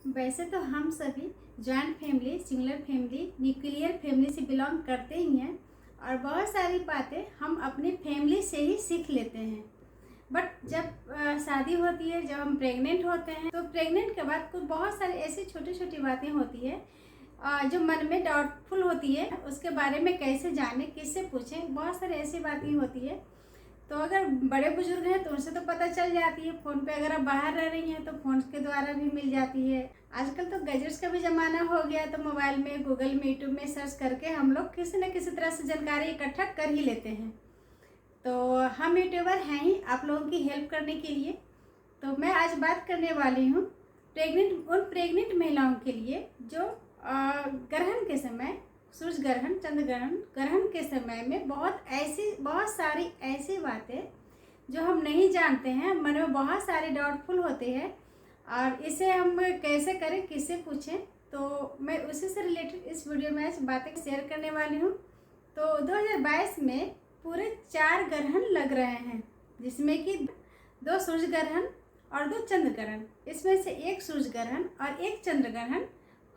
वैसे तो हम सभी joint family, singular family, nuclear family से बिलोंग करते ही हैं और बहुत सारी बातें हम अपनी फैमिली से ही सीख लेते हैं। बट जब शादी होती है, जब हम प्रेग्नेंट होते हैं, तो प्रेग्नेंट के बाद कुछ बहुत सारी ऐसी छोटी छोटी बातें होती है जो मन में डाउटफुल होती है। उसके बारे में कैसे जाने, किससे पूछें, बहुत सारी ऐसी बातें होती है। तो अगर बड़े बुजुर्ग हैं तो उनसे तो पता चल जाती है। फ़ोन पे अगर आप बाहर रह रही हैं तो फ़ोन के द्वारा भी मिल जाती है। आजकल तो गैजेट्स का भी ज़माना हो गया, तो मोबाइल में, गूगल में, यूट्यूब में सर्च करके हम लोग किसी न किसी तरह से जानकारी इकट्ठा कर ही लेते हैं। तो हम यूट्यूबर हैं ही आप लोगों की हेल्प करने के लिए। तो मैं आज बात करने वाली हूँ उन प्रेग्नेंट महिलाओं के लिए जो ग्रहण के समय, सूर्य ग्रहण, चंद्र ग्रहण, ग्रहण के समय में बहुत सारी ऐसी बातें जो हम नहीं जानते हैं, मन में बहुत सारे डाउटफुल होते हैं और इसे हम कैसे करें, किससे पूछें। तो मैं उसी से रिलेटेड इस वीडियो में आज बातें शेयर करने वाली हूँ। तो 2022 में पूरे 4 ग्रहण लग रहे हैं, जिसमें कि 2 सूर्य ग्रहण और 2 चंद्र ग्रहण। इसमें से 1 सूर्य ग्रहण और 1 चंद्र ग्रहण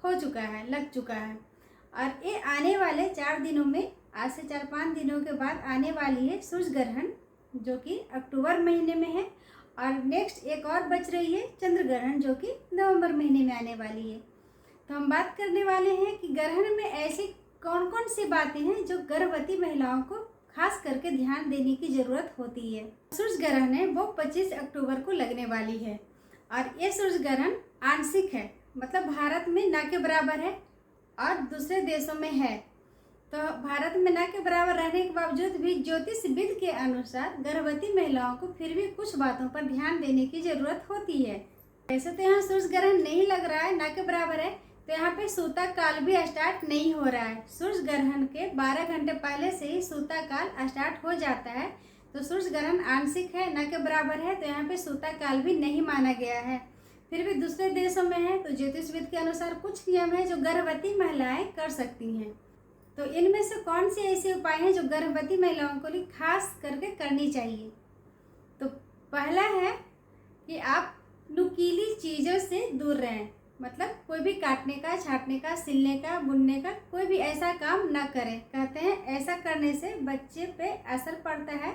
हो चुका है, लग चुका है और ये आने वाले 4 दिनों में, आज से 4-5 दिनों के बाद आने वाली है सूर्य ग्रहण, जो कि अक्टूबर महीने में है। और नेक्स्ट एक और बच रही है चंद्र ग्रहण, जो कि नवंबर महीने में आने वाली है। तो हम बात करने वाले हैं कि ग्रहण में ऐसी कौन कौन सी बातें हैं जो गर्भवती महिलाओं को खास करके ध्यान देने की ज़रूरत होती है। सूर्य ग्रहण है वो 25 अक्टूबर को लगने वाली है और ये सूर्य ग्रहण आंशिक है, मतलब भारत में ना के बराबर है और दूसरे देशों में है। तो भारत में ना के बराबर रहने के बावजूद भी ज्योतिषविद के अनुसार गर्भवती महिलाओं को फिर भी कुछ बातों पर ध्यान देने की ज़रूरत होती है। वैसे तो यहाँ सूर्य ग्रहण नहीं लग रहा है, ना के बराबर है, तो यहाँ पे सूता काल भी स्टार्ट नहीं हो रहा है। सूर्य ग्रहण के 12 घंटे पहले से ही सूता काल स्टार्ट हो जाता है। तो सूर्य ग्रहण आंशिक है, ना के बराबर है, तो यहाँ पे सूता काल भी नहीं माना गया है। फिर भी दूसरे देशों में है तो ज्योतिषविद के अनुसार कुछ नियम है जो गर्भवती महिलाएं कर सकती हैं। तो इनमें से कौन से ऐसे उपाय हैं जो गर्भवती महिलाओं को लिए खास करके करनी चाहिए। तो पहला है कि आप नुकीली चीज़ों से दूर रहें, मतलब कोई भी काटने का, छाटने का, सिलने का, बुनने का कोई भी ऐसा काम ना करें। कहते हैं ऐसा करने से बच्चे पे असर पड़ता है।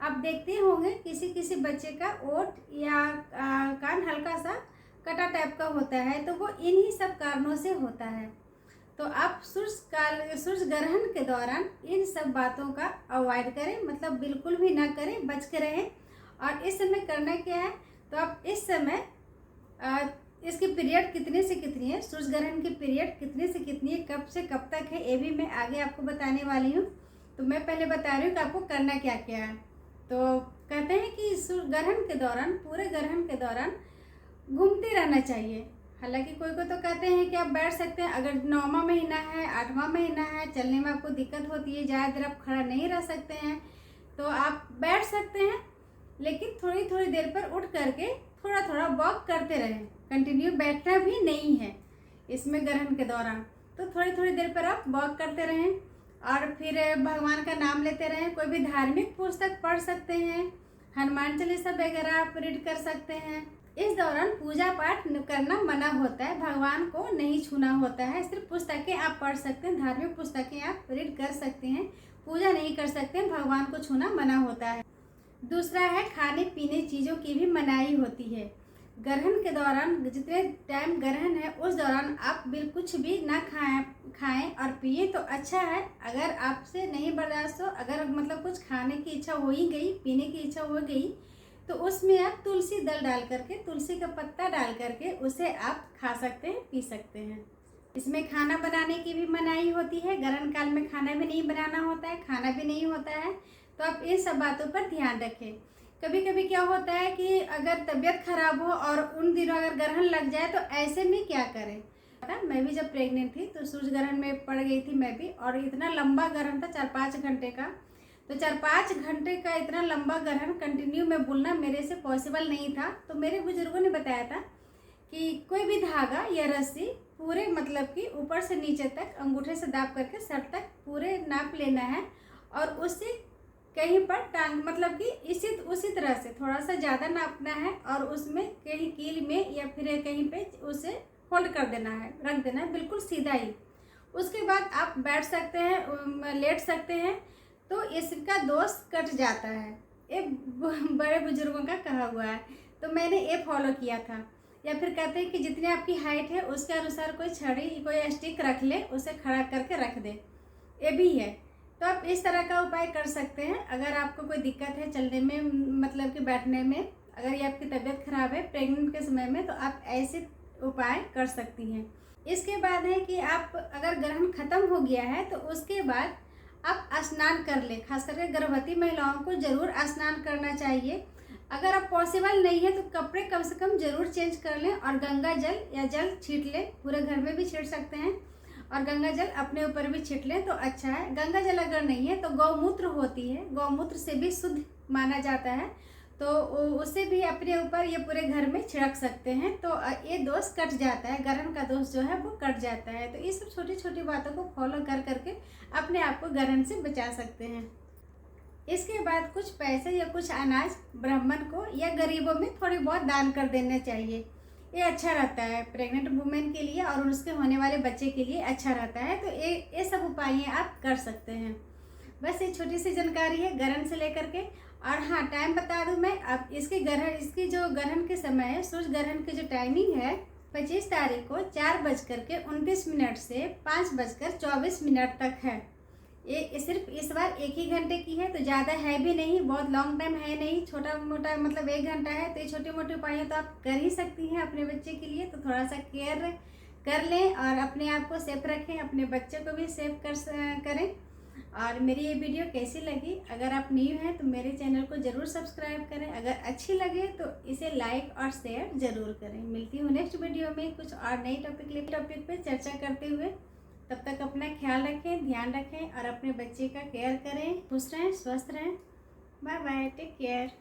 आप देखते होंगे किसी किसी बच्चे का ओठ या कान हल्का सा कटा टाइप का होता है, तो वो इन्हीं सब कारणों से होता है। तो आप सूर्य ग्रहण के दौरान इन सब बातों का अवॉइड करें, मतलब बिल्कुल भी ना करें, बच के रहें। और इस समय करना क्या है, तो आप इस समय इसकी पीरियड कितने से कितनी है, सूर्य ग्रहण की पीरियड कितने से कितनी है, कब से कब तक है, ये भी मैं आगे आपको बताने वाली हूँ। तो मैं पहले बता रही हूँ कि आपको करना क्या क्या है। तो कहते हैं कि सूर्य ग्रहण के दौरान, पूरे ग्रहण के दौरान घूमते रहना चाहिए। हालांकि कोई को तो कहते हैं कि आप बैठ सकते हैं, अगर 9वां महीना है, 8वां महीना है, चलने में आपको दिक्कत होती है, ज़्यादा देर आप खड़ा नहीं रह सकते हैं, तो आप बैठ सकते हैं, लेकिन थोड़ी थोड़ी देर पर उठ करके थोड़ा थोड़ा वॉक करते रहें। कंटिन्यू बैठना भी नहीं है इसमें ग्रहण के दौरान। तो थोड़ी थोड़ी देर पर आप वॉक करते रहें और फिर भगवान का नाम लेते रहें। कोई भी धार्मिक पुस्तक पढ़ सकते हैं, हनुमान चालीसा वगैरह आप रीड कर सकते हैं। इस दौरान पूजा पाठ करना मना होता है, भगवान को नहीं छूना होता है। सिर्फ पुस्तकें आप पढ़ सकते हैं, धार्मिक पुस्तकें आप रीड कर सकते हैं, पूजा नहीं कर सकते हैं, भगवान को छूना मना होता है। दूसरा है खाने पीने चीज़ों की भी मनाही होती है। ग्रहण के दौरान, जितने टाइम ग्रहण है उस दौरान आप बिल्कुल कुछ भी ना खाएं और पिए तो अच्छा है। अगर आपसे नहीं बर्दाश्त हो, अगर मतलब कुछ खाने की इच्छा हो ही गई, पीने की इच्छा हो गई, तो उसमें आप तुलसी दल डाल करके, तुलसी का पत्ता डाल करके उसे आप खा सकते हैं, पी सकते हैं। इसमें खाना बनाने की भी मनाही होती है। ग्रहण काल में खाना भी नहीं बनाना होता है, खाना भी नहीं होता है। तो आप इन सब बातों पर ध्यान रखें। कभी कभी क्या होता है कि अगर तबीयत खराब हो और उन दिनों अगर ग्रहण लग जाए तो ऐसे में क्या करें। पता, मैं भी जब प्रेग्नेंट थी तो सूर्य ग्रहण में पड़ गई थी मैं भी, और इतना लंबा ग्रहण था 4-5 घंटे का। तो 4-5 घंटे का इतना लंबा ग्रहण कंटिन्यू में बुनना मेरे से पॉसिबल नहीं था। तो मेरे बुजुर्गों ने बताया था कि कोई भी धागा या रस्सी पूरे, मतलब कि ऊपर से नीचे तक अंगूठे से दाब करके सर तक पूरे नाप लेना है और उससे कहीं पर टांग, मतलब कि उसी तरह से थोड़ा सा ज़्यादा नापना है और उसमें कहीं कील में या फिर कहीं पे उसे फोल्ड कर देना है, रख देना है बिल्कुल सीधा ही। उसके बाद आप बैठ सकते हैं, लेट सकते हैं, तो इसका दोष कट जाता है। ये बड़े बुजुर्गों का कहा हुआ है, तो मैंने ये फॉलो किया था। या फिर कहते हैं कि जितनी आपकी हाइट है उसके अनुसार कोई छड़ी, कोई स्टिक रख ले, उसे खड़ा करके रख दे, ये भी है। तो आप इस तरह का उपाय कर सकते हैं। अगर आपको कोई दिक्कत है चलने में, मतलब कि बैठने में, अगर ये आपकी तबीयत खराब है प्रेग्नेंट के समय में, तो आप ऐसे उपाय कर सकती हैं। इसके बाद है कि आप अगर ग्रहण खत्म हो गया है तो उसके बाद आप स्नान कर लें। खास करके गर्भवती महिलाओं को ज़रूर स्नान करना चाहिए। अगर आप पॉसिबल नहीं है तो कपड़े कम से कम ज़रूर चेंज कर लें और गंगा जल या जल छीट लें। पूरे घर में भी छीट सकते हैं और गंगा जल अपने ऊपर भी छीट लें तो अच्छा है। गंगा जल अगर नहीं है तो गौमूत्र होती है, गौमूत्र से भी शुद्ध माना जाता है, तो उससे भी अपने ऊपर ये पूरे घर में छिड़क सकते हैं, तो ये दोष कट जाता है, ग्रहण का दोष जो है वो कट जाता है। तो ये सब छोटी छोटी बातों को फॉलो कर करके अपने आप को ग्रहण से बचा सकते हैं। इसके बाद कुछ पैसे या कुछ अनाज ब्राह्मण को या गरीबों में थोड़ी बहुत दान कर देना चाहिए। ये अच्छा रहता है प्रेग्नेंट वुमेन के लिए और उसके होने वाले बच्चे के लिए अच्छा रहता है। तो ये सब उपाय आप कर सकते हैं। बस ये छोटी सी जानकारी है ग्रहण से लेकर के। और हाँ, टाइम बता दूं मैं, अब इसकी जो ग्रहण के समय है, सूर्य ग्रहण की जो टाइमिंग है 25 तारीख को 4:29 से 5:24 तक है। ये सिर्फ इस बार 1 ही घंटे की है, तो ज़्यादा है भी नहीं, बहुत लॉन्ग टाइम है नहीं, छोटा मोटा मतलब 1 घंटा है। तो ये छोटे मोटे उपाय तो आप कर ही सकती हैं अपने बच्चे के लिए। तो थोड़ा सा केयर कर लें और अपने आप को सेफ रखें, अपने बच्चे को भी सेफ करें। और मेरी ये वीडियो कैसी लगी, अगर आप न्यू हैं तो मेरे चैनल को ज़रूर सब्सक्राइब करें। अगर अच्छी लगे तो इसे लाइक और शेयर ज़रूर करें। मिलती हूँ नेक्स्ट वीडियो में कुछ और नई टॉपिक पे चर्चा करते हुए। तब तक अपना ख्याल रखें, ध्यान रखें और अपने बच्चे का केयर करें। खुश रहें, स्वस्थ रहें। Bye bye, take care.